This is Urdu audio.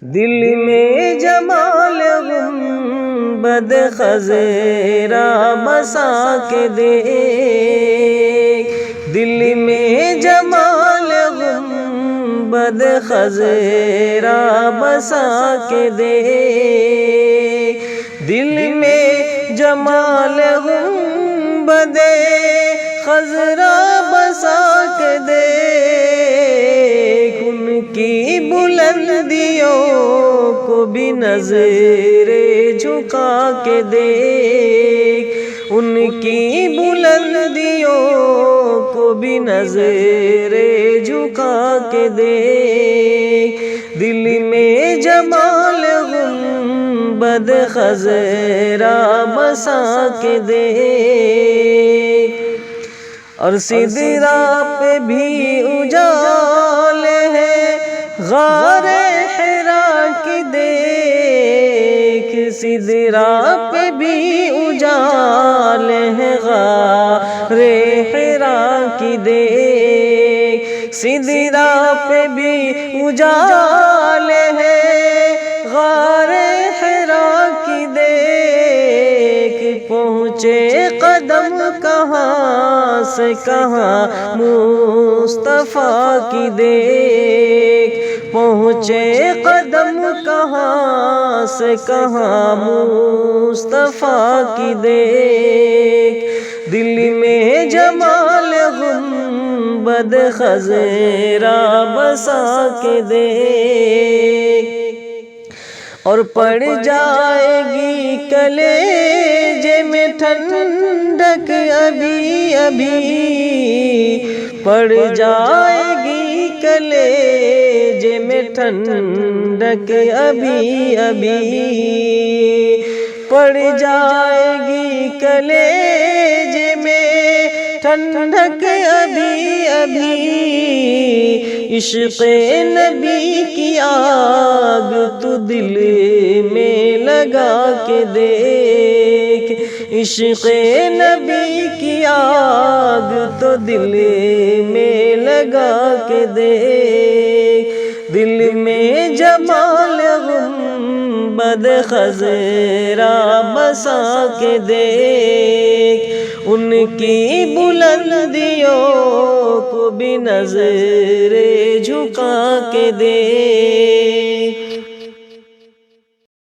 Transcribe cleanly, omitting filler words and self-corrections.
دل میں جمال گنبد خضرا بسا کے دیکھ، دل میں جمال گنبد خضرا بسا کے دیکھ، دل میں جمال گنبد خضرا بسا کے دیکھ، ان کی بلندیوں کو بھی نظر جھکا کے دیکھ، ان کی بلندیوں کو بھی نظر جھکا کے دیکھ، دل میں جمال گنبد خضرا بسا کے دیکھ، اور سدرا پہ بھی اجالے ہیں غار حرا کی دیکھ، سدرا پہ بھی اجالے ہیں غار حرا کی دیکھ، سدرا پہ بھی اجالے ہیں غار حرا کی دیکھ، پہنچے قدم کہاں سے کہاں مصطفیٰ کی دیکھ، پہنچے قدم کہاں سے کہاں مصطفیٰ کی دیکھ، دل میں جمال گنبد خضرا بسا کے دیکھ، اور پڑ جائے گی کلیجے میں ٹھنڈک ابھی ابھی، پڑ جائے گی کلیجے میں ٹھنڈک ابھی ابھی، پڑ جائے گی کلیجے میں ٹھنڈک ابھی ابھی، عشق نبی کی آگ تو دل میں لگا کے دیکھ، عشق نبی کی آگ تو دل میں لگا کے دیکھ، دل میں جمال گنبد خضرا بسا کے دیکھ، ان کی بلندیوں کو بھی نظر جھکا کے دیکھ۔